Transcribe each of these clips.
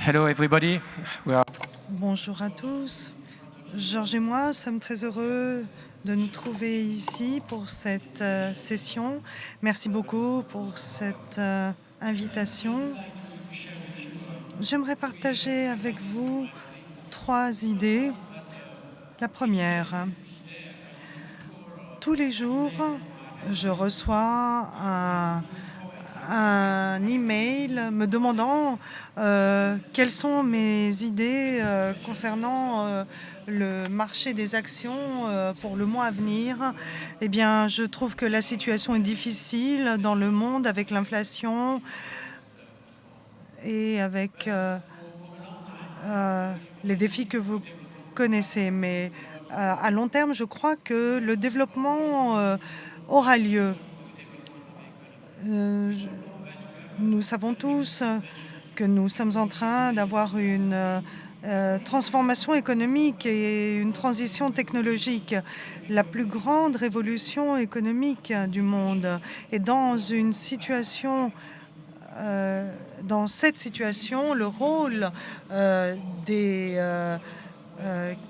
Hello everybody. Bonjour à tous. Georges et moi sommes très heureux de nous trouver ici pour cette session. Merci beaucoup pour cette invitation. J'aimerais partager avec vous 3 idées. La première, tous les jours, je reçois un email me demandant quelles sont mes idées concernant le marché des actions pour le mois à venir. Eh bien, je trouve que la situation est difficile dans le monde avec l'inflation et avec les défis que vous connaissez. Mais à long terme, je crois que le développement aura lieu. Nous savons tous que nous sommes en train d'avoir une transformation économique et une transition technologique, la plus grande révolution économique du monde. Et dans cette situation, le rôle des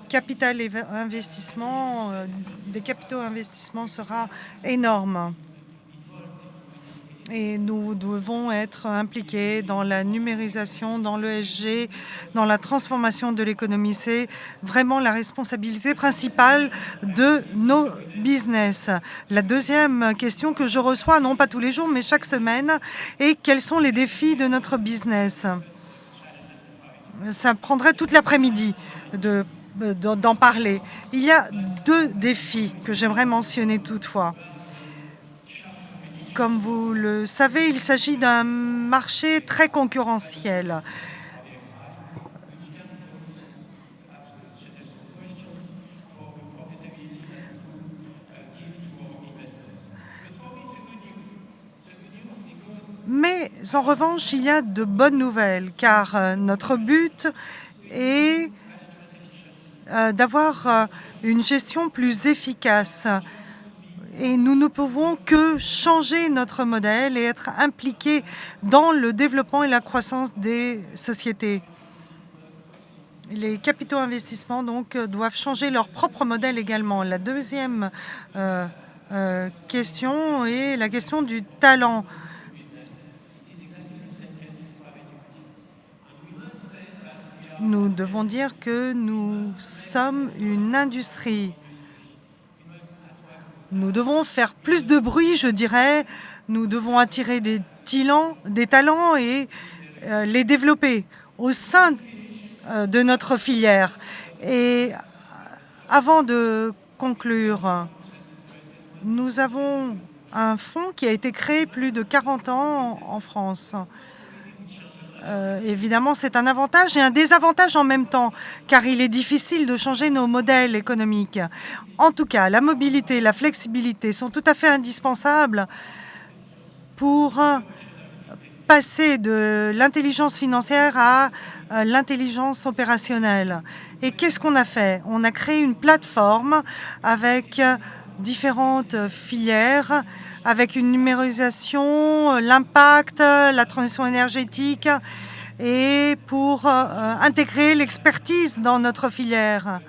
capitaux investissements sera énorme. Et nous devons être impliqués dans la numérisation, dans l'ESG, dans la transformation de l'économie. C'est vraiment la responsabilité principale de nos business. La deuxième question que je reçois, non pas tous les jours, mais chaque semaine, est quels sont les défis de notre business? Ça prendrait toute l'après-midi d'en parler. Il y a 2 défis que j'aimerais mentionner toutefois. Comme vous le savez, il s'agit d'un marché très concurrentiel. Mais en revanche, il y a de bonnes nouvelles, car notre but est d'avoir une gestion plus efficace. Et nous ne pouvons que changer notre modèle et être impliqués dans le développement et la croissance des sociétés. Les capitaux investissements donc doivent changer leur propre modèle également. La deuxième question est la question du talent. Nous devons dire que nous sommes une industrie. Nous devons faire plus de bruit, je dirais. Nous devons attirer des talents et les développer au sein de notre filière. Et avant de conclure, nous avons un fonds qui a été créé plus de 40 ans en France. Évidemment, c'est un avantage et un désavantage en même temps, car il est difficile de changer nos modèles économiques. En tout cas, la mobilité et la flexibilité sont tout à fait indispensables pour passer de l'intelligence financière à l'intelligence opérationnelle. Et qu'est-ce qu'on a fait? On a créé une plateforme avec différentes filières, avec une numérisation, l'impact, la transition énergétique, et pour intégrer l'expertise dans notre filière.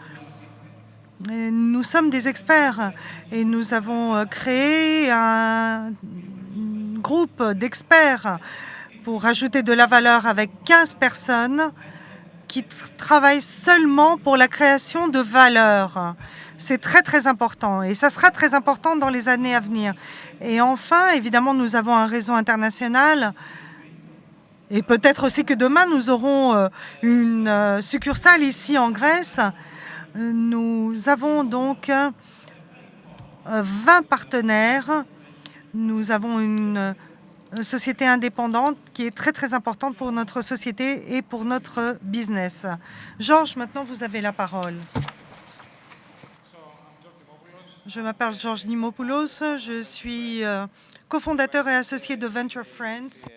Et nous sommes des experts et nous avons créé un groupe d'experts pour ajouter de la valeur avec 15 personnes qui travaillent seulement pour la création de valeur. C'est très très important et ça sera très important dans les années à venir. Et enfin, évidemment, nous avons un réseau international et peut-être aussi que demain, nous aurons une succursale ici en Grèce. Nous avons donc 20 partenaires. Nous avons une société indépendante qui est très très importante pour notre société et pour notre business. Georges, maintenant vous avez la parole. Je m'appelle Georges Dimopoulos, je suis cofondateur et associé de Venture Friends.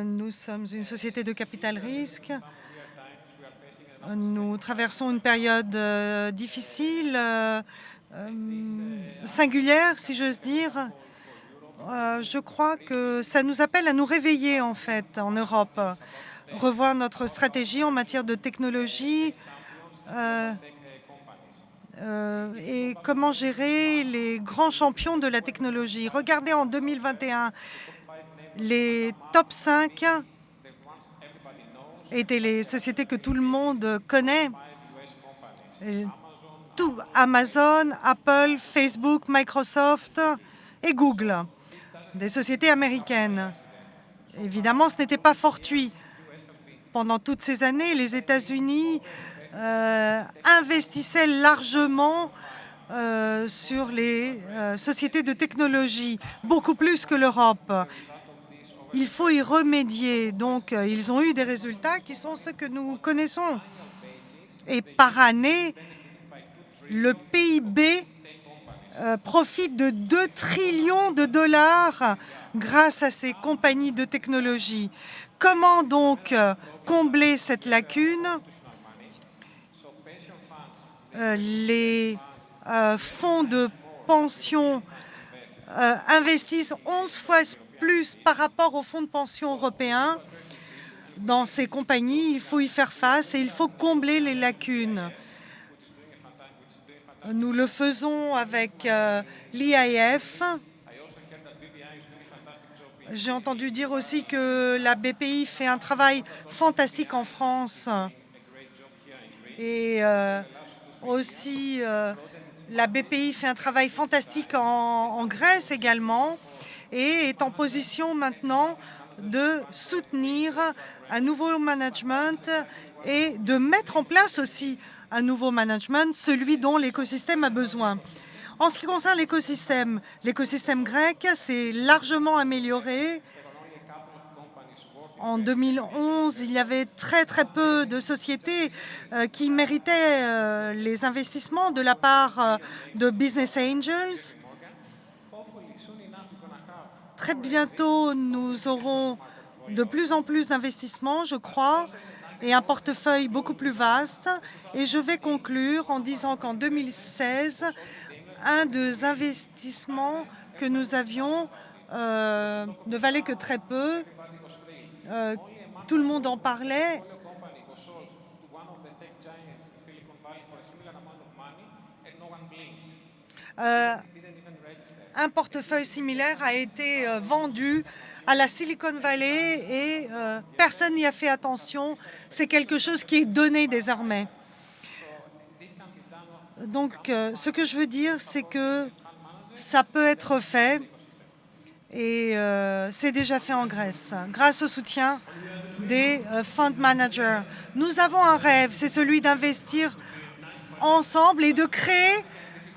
Nous sommes une société de capital risque. Nous traversons une période difficile, singulière, si j'ose dire. Je crois que ça nous appelle à nous réveiller, en fait, en Europe, revoir notre stratégie en matière de technologie et comment gérer les grands champions de la technologie. Regardez en 2021, les top 5 étaient les sociétés que tout le monde connaît. Tout, Amazon, Apple, Facebook, Microsoft et Google, des sociétés américaines. Évidemment, ce n'était pas fortuit. Pendant toutes ces années, les États-Unis investissaient largement sur les sociétés de technologie, beaucoup plus que l'Europe. Il faut y remédier. Donc, ils ont eu des résultats qui sont ceux que nous connaissons. Et par année, le PIB profite de 2 trillions de dollars grâce à ces compagnies de technologie. Comment donc combler cette lacune? Les fonds de pension investissent 11 fois plus par rapport aux fonds de pension européens dans ces compagnies. Il faut y faire face et il faut combler les lacunes. Nous le faisons avec l'IAF. J'ai entendu dire aussi que la BPI fait un travail fantastique en France. Et aussi, la BPI fait un travail fantastique en Grèce également et est en position maintenant de soutenir un nouveau management et de mettre en place aussi un nouveau management, celui dont l'écosystème a besoin. En ce qui concerne l'écosystème grec s'est largement amélioré. En 2011, il y avait très peu de sociétés qui méritaient les investissements de la part de Business Angels. Très bientôt, nous aurons de plus en plus d'investissements, je crois, et un portefeuille beaucoup plus vaste. Et je vais conclure en disant qu'en 2016, un des investissements que nous avions ne valait que très peu. Tout le monde en parlait. Un portefeuille similaire a été vendu à la Silicon Valley et personne n'y a fait attention. C'est quelque chose qui est donné désormais. Donc, ce que je veux dire, c'est que ça peut être fait et c'est déjà fait en Grèce, grâce au soutien des fund managers. Nous avons un rêve, c'est celui d'investir ensemble et de créer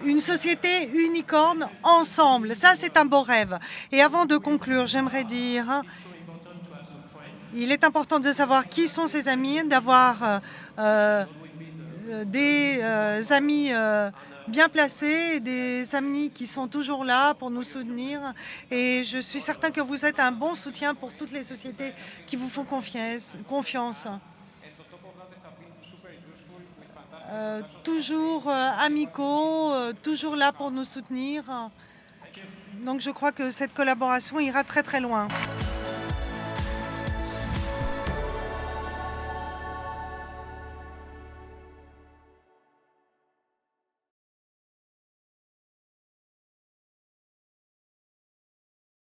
une société unicorne ensemble. Ça, c'est un beau rêve. Et avant de conclure, j'aimerais dire, il est important de savoir qui sont ses amis, d'avoir des amis bien placés, des amis qui sont toujours là pour nous soutenir. Et je suis certain que vous êtes un bon soutien pour toutes les sociétés qui vous font confiance. Toujours amicaux, toujours là pour nous soutenir. Donc je crois que cette collaboration ira très loin.